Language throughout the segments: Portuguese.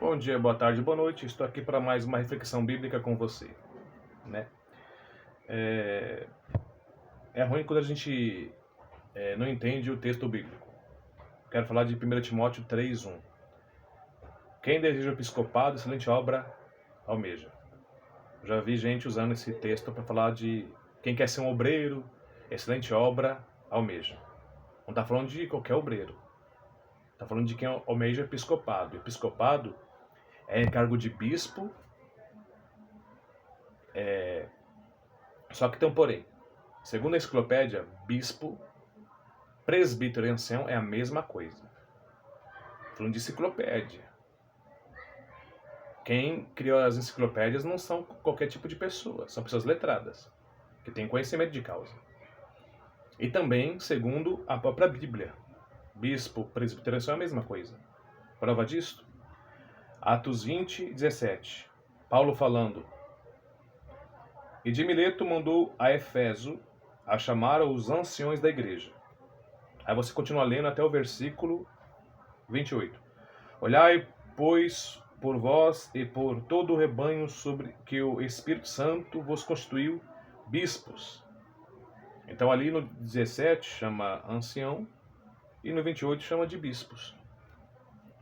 Bom dia, boa tarde, boa noite. Estou aqui para mais uma reflexão bíblica com você, né? É, é ruim quando a gente não entende o texto bíblico. Quero falar de 1 Timóteo 3:1. Quem deseja o episcopado, excelente obra almeja. Já vi gente usando esse texto para falar de quem quer ser um obreiro, excelente obra almeja. Não está falando de qualquer obreiro. Está falando de quem almeja episcopado. Episcopado é encargo de bispo, só que tem um porém. Segundo a enciclopédia, bispo, presbítero e ancião é a mesma coisa. Falando de enciclopédia. Quem criou as enciclopédias não são qualquer tipo de pessoa, são pessoas letradas, que têm conhecimento de causa. E também, segundo a própria Bíblia, bispo, presbítero e ancião é a mesma coisa. Prova disto? Atos 20:17. Paulo falando: E de Mileto mandou a Efeso a chamar os anciões da igreja. Aí você continua lendo até o versículo 28. Olhai, pois, por vós e por todo o rebanho sobre que o Espírito Santo vos constituiu bispos. Então ali no 17 chama ancião e no 28 chama de bispos.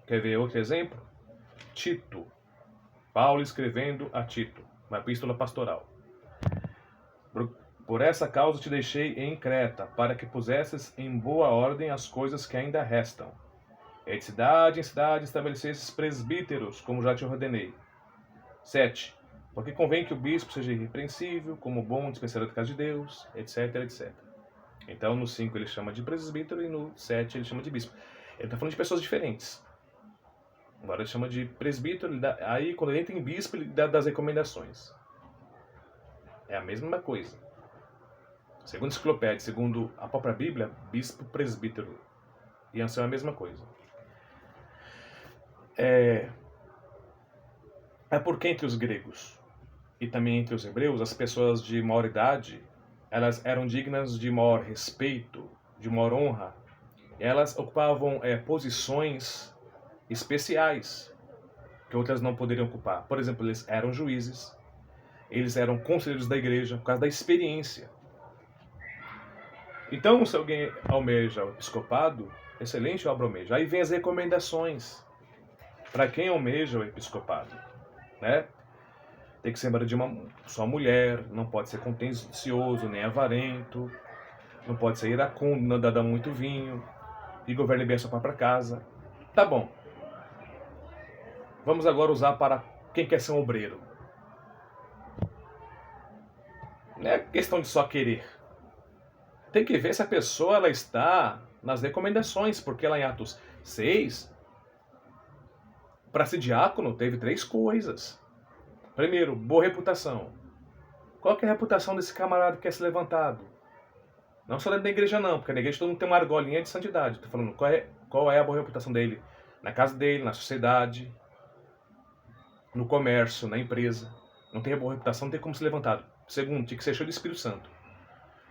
Quer ver outro exemplo? Tito. Paulo escrevendo a Tito, uma epístola pastoral. Por essa causa te deixei em Creta, para que pusesses em boa ordem as coisas que ainda restam. E de cidade em cidade estabelecesses presbíteros, como já te ordenei. 7. Porque convém que o bispo seja irrepreensível, como bom dispensador da casa de Deus, etc, etc. Então, no 5 ele chama de presbítero e no 7 ele chama de bispo. Ele está falando de pessoas diferentes. Agora ele chama de presbítero, aí quando ele entra em bispo, ele dá das recomendações. É a mesma coisa. Segundo a enciclopédia, segundo a própria Bíblia, bispo, presbítero e ancião é a mesma coisa. É porque entre os gregos e também entre os hebreus, as pessoas de maior idade, elas eram dignas de maior respeito, de maior honra. Elas ocupavam posições especiais que outras não poderiam ocupar. Por exemplo, eles eram juízes, eles eram conselheiros da igreja por causa da experiência. Então, se alguém almeja o episcopado, excelente obra almeja. Aí vem as recomendações para quem almeja o episcopado, né? Tem que ser marido de uma só mulher, não pode ser contencioso, nem avarento, não pode ser iracundo, não dar muito vinho, e governe bem a sua própria casa. Tá bom. Vamos agora usar para quem quer ser um obreiro. Não é questão de só querer. Tem que ver se a pessoa ela está nas recomendações, porque lá em Atos 6, para ser diácono, teve 3 coisas. Primeiro, boa reputação. Qual que é a reputação desse camarada que quer ser levantado? Não só dentro da igreja não, porque na igreja todo mundo tem uma argolinha de santidade. Estou falando qual é a boa reputação dele na casa dele, na sociedade, no comércio, na empresa. Não tem a boa reputação, não tem como ser levantado. Segundo, tinha que ser cheio do Espírito Santo.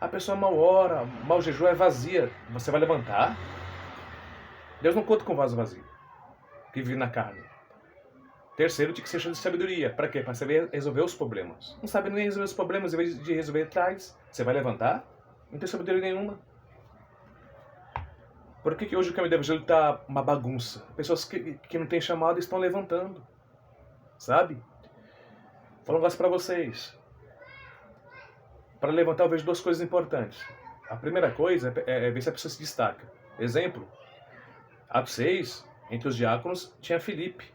A pessoa mal ora, mal jejua, é vazia. Você vai levantar? Deus não conta com vaso vazio, que vive na carne. Terceiro, tinha que ser cheio de sabedoria. Para quê? Para saber resolver os problemas. Não sabe nem resolver os problemas, em vez de resolver atrás, você vai levantar? Não tem sabedoria nenhuma. Por que hoje o caminho do evangelho está uma bagunça? Pessoas que não têm chamado estão levantando. Sabe? Vou falar um negócio para vocês. Para levantar eu vejo 2 coisas importantes. A primeira coisa é ver se a pessoa se destaca. Exemplo, Atos 6, entre os diáconos, tinha Filipe.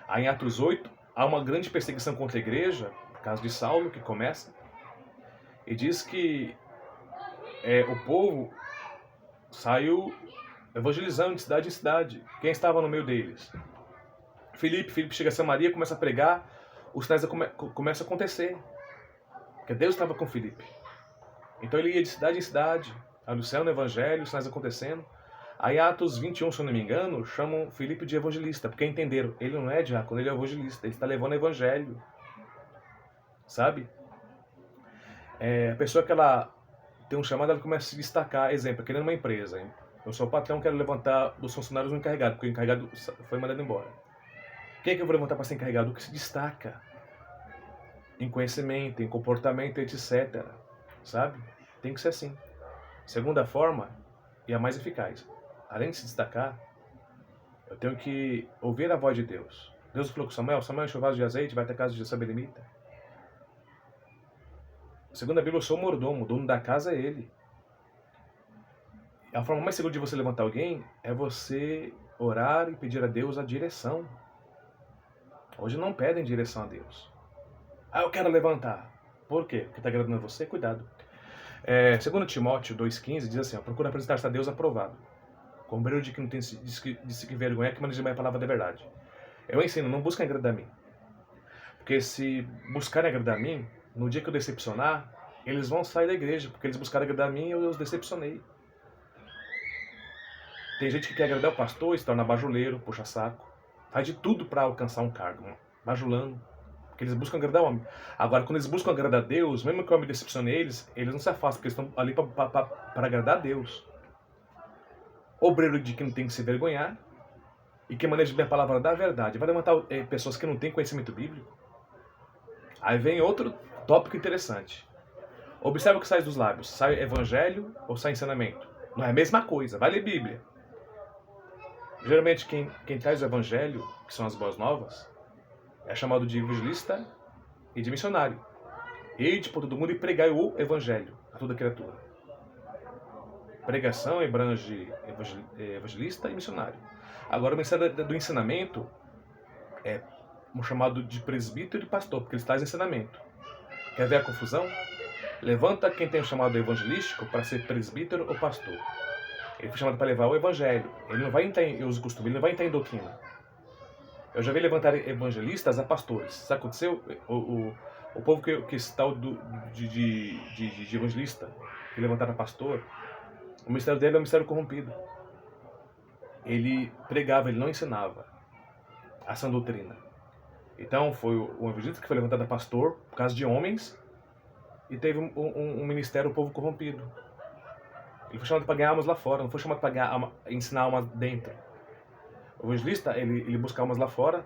Aí em Atos 8, há uma grande perseguição contra a igreja, por causa de Saulo, que começa. E diz que o povo saiu evangelizando de cidade em cidade. Quem estava no meio deles? Filipe chega a Samaria, começa a pregar, os sinais começam a acontecer. Porque Deus estava com Filipe. Então ele ia de cidade em cidade, anunciando o evangelho, os sinais acontecendo. Aí Atos 21, se eu não me engano, chamam Filipe de evangelista, porque entenderam, ele não é diácono, ele é evangelista, ele está levando o evangelho. Sabe? A pessoa que ela tem um chamado, ela começa a se destacar. Exemplo, querendo uma empresa. Hein? Eu sou o patrão, quero levantar os funcionários no encarregado, porque o encarregado foi mandado embora. Quem é que eu vou levantar para ser encarregado? O que se destaca em conhecimento, em comportamento, etc. Sabe? Tem que ser assim. Segunda forma, e a mais eficaz. Além de se destacar, eu tenho que ouvir a voz de Deus. Deus falou com Samuel: Samuel, enche o vaso de azeite, vai até a casa de Jessabelita. Segundo a Bíblia, eu sou o mordomo, o dono da casa é ele. A forma mais segura de você levantar alguém é você orar e pedir a Deus a direção. Hoje não pedem direção a Deus. Eu quero levantar. Por quê? Porque está agradando a você? Cuidado. Segundo Timóteo 2,15 diz assim: procura apresentar-se a Deus aprovado, com brilho de que não tem de se envergonhar, que maneja a palavra da verdade. Eu ensino, não busquem agradar a mim. Porque se buscarem agradar a mim, no dia que eu decepcionar, eles vão sair da igreja, porque eles buscaram agradar a mim e eu os decepcionei. Tem gente que quer agradar o pastor, se torna bajuleiro, puxa saco, faz de tudo para alcançar um cargo, bajulando, porque eles buscam agradar o homem. Agora, quando eles buscam agradar a Deus, mesmo que o homem decepcione eles não se afastam, porque eles estão ali para agradar a Deus. Obreiro de quem não tem que se vergonhar e que maneja bem a palavra da verdade. Vai levantar pessoas que não têm conhecimento bíblico. Aí vem outro tópico interessante. Observe o que sai dos lábios. Sai evangelho ou sai ensinamento? Não é a mesma coisa. Vai ler Bíblia. Geralmente quem traz o evangelho, que são as boas novas, é chamado de evangelista e de missionário. Ide por todo mundo e pregai o evangelho a toda criatura. Pregação abrange evangelista e missionário. Agora o ministério do ensinamento é chamado de presbítero e pastor, porque eles trazem ensinamento. Quer ver a confusão? Levanta quem tem o chamado evangelístico para ser presbítero ou pastor. Ele foi chamado para levar o evangelho. Ele não vai entrar em uso e costume, ele não vai entrar em doutrina. Eu já vi levantar evangelistas a pastores. Sabe o que aconteceu? O povo que está de evangelista, que levantaram a pastor, o ministério dele é um ministério corrompido. Ele pregava, ele não ensinava a sã doutrina. Então foi o evangelista que foi levantado a pastor por causa de homens e teve um ministério, o povo corrompido. Ele foi chamado para ganhar almas lá fora, não foi chamado para ensinar almas dentro. O evangelista, ele busca almas lá fora,